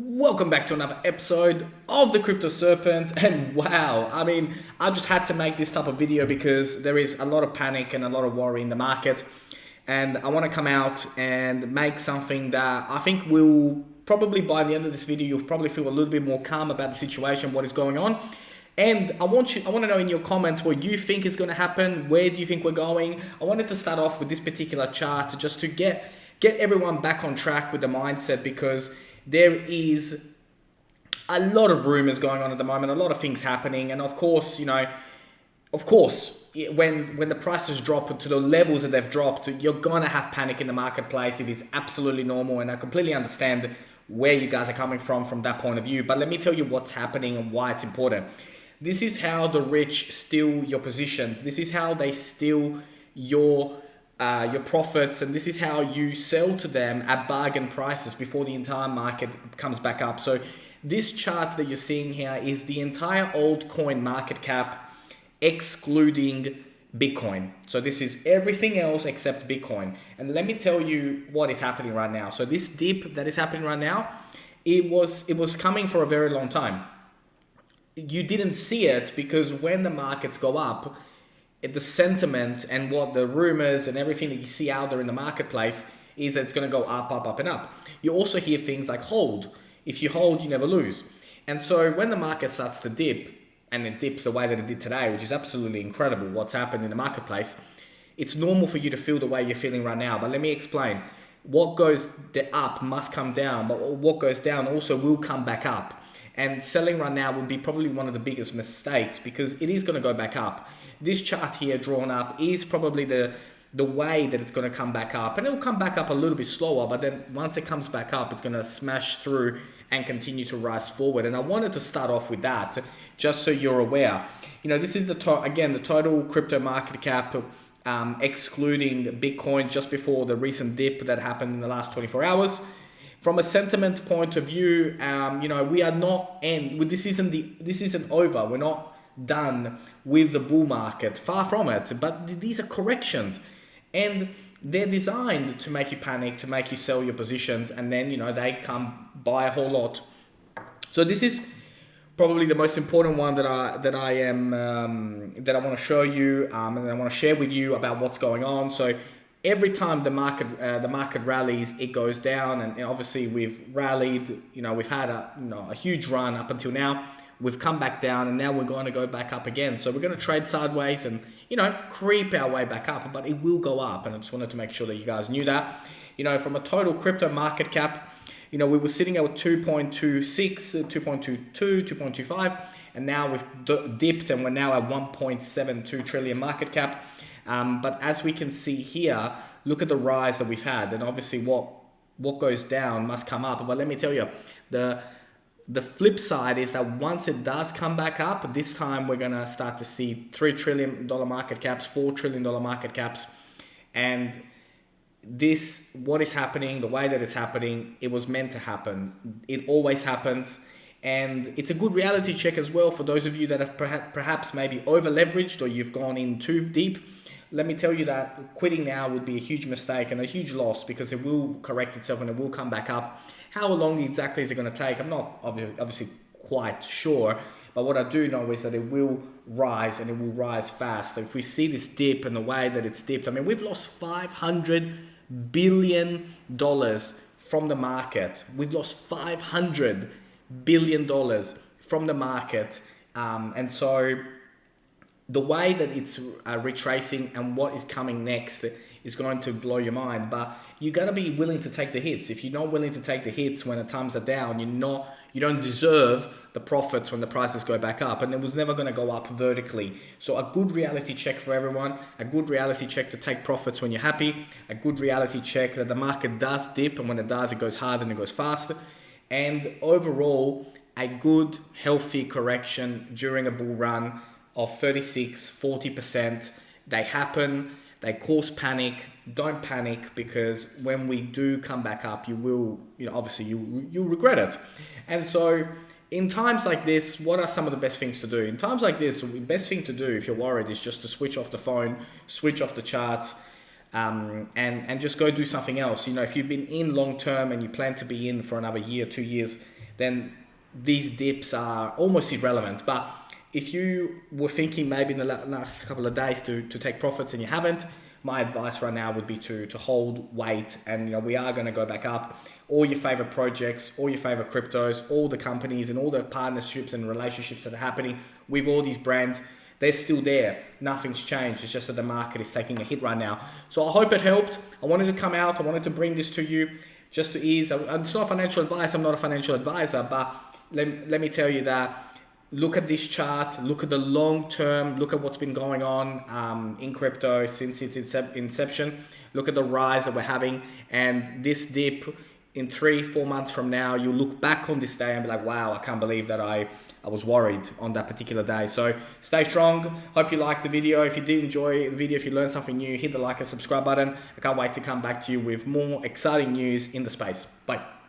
Welcome back to another episode of the Crypto Serpent. And wow, I just had to make this type of video because there is a lot of panic and a lot of worry in the market. And I want to come out and make something that I think will probably, by the end of this video, you'll probably feel a little bit more calm about the situation, what is going on. And I want to know in your comments what you think is going to happen. Where do you think we're going? I wanted to start off with this particular chart just to get everyone back on track with the mindset, because there is a lot of rumors going on at the moment, a lot of things happening, and of course, when the prices drop to the levels that they've dropped, you're gonna have panic in the marketplace. It is absolutely normal, and I completely understand where you guys are coming from that point of view. But let me tell you what's happening and why it's important. This is how the rich steal your positions. This is how they steal your profits, and this is how you sell to them at bargain prices before the entire market comes back up. So this chart that you're seeing here is the entire altcoin market cap excluding Bitcoin. So this is everything else except Bitcoin. And let me tell you what is happening right now. So this dip that is happening right now, it was coming for a very long time. You didn't see it because when the markets go up, the sentiment and what the rumors and everything that you see out there in the marketplace is that it's going to go up, up, up, and up. You also hear things like hold. If you hold, you never lose. And so when the market starts to dip, and it dips the way that it did today, which is absolutely incredible what's happened in the marketplace, it's normal for you to feel the way you're feeling right now. But let me explain. What goes up must come down, but what goes down also will come back up. And selling right now would be probably one of the biggest mistakes, because it is going to go back up. This chart here drawn up is probably the way that it's going to come back up, and it'll come back up a little bit slower, but then once it comes back up, it's going to smash through and continue to rise forward. And I wanted to start off with that just so you're aware. This is the total crypto market cap excluding Bitcoin just before the recent dip that happened in the last 24 hours. From a sentiment point of view, we are not this isn't over. We're not done with the bull market, far from it, but these are corrections, and they're designed to make you panic, to make you sell your positions, and then they come by a whole lot. So this is probably the most important one that I want to show you, and I want to share with you about what's going on. So every time the market rallies, it goes down, and obviously we've rallied. We've had a huge run up until now. We've come back down, and now we're going to go back up again. So we're going to trade sideways and, creep our way back up, but it will go up. And I just wanted to make sure that you guys knew that. From a total crypto market cap, we were sitting at 2.26, 2.22, 2.25, and now we've dipped, and we're now at 1.72 trillion market cap. But as we can see here, look at the rise that we've had. And obviously what goes down must come up. But let me tell you, the flip side is that once it does come back up, this time we're going to start to see $3 trillion market caps, $4 trillion market caps. And what is happening, the way that it's happening, it was meant to happen. It always happens. And it's a good reality check as well for those of you that have perhaps maybe over leveraged, or you've gone in too deep. Let me tell you that quitting now would be a huge mistake and a huge loss, because it will correct itself and it will come back up. How long exactly is it going to take? I'm not obviously quite sure, but what I do know is that it will rise, and it will rise fast. So if we see this dip and the way that it's dipped, we've lost $500 billion from the market. We've lost $500 billion from the market. And so the way that it's retracing and what is coming next is going to blow your mind. But you got to be willing to take the hits. If you're not willing to take the hits when the times are down, you don't deserve the profits when the prices go back up. And it was never going to go up vertically. So a good reality check for everyone, a good reality check to take profits when you're happy, a good reality check that the market does dip, and when it does, it goes hard and it goes fast. And overall, a good, healthy correction during a bull run of 36-40%. They happen, they cause panic. Don't panic, because when we do come back up, you will, obviously you'll regret it. And so in times like this, what are some of the best things to do? In times like this, the best thing to do if you're worried is just to switch off the phone, switch off the charts, and just go do something else. If you've been in long term and you plan to be in for another year, 2 years, then these dips are almost irrelevant. But if you were thinking maybe in the last couple of days to take profits and you haven't, my advice right now would be to hold, wait, and we are going to go back up. All your favorite projects, all your favorite cryptos, all the companies and all the partnerships and relationships that are happening with all these brands, they're still there. Nothing's changed. It's just that the market is taking a hit right now. So I hope it helped. I wanted to come out. I wanted to bring this to you just to ease. It's not financial advice. I'm not a financial advisor, but let me tell you that look at this chart, look at the long term, look at what's been going on in crypto since its inception. Look at the rise that we're having, and this dip in 3-4 months from now, you'll look back on this day and be like, wow, I can't believe that I was worried on that particular day. So stay strong. Hope you liked the video. If you did enjoy the video, if you learned something new, hit the like and subscribe button. I can't wait to come back to you with more exciting news in the space. Bye.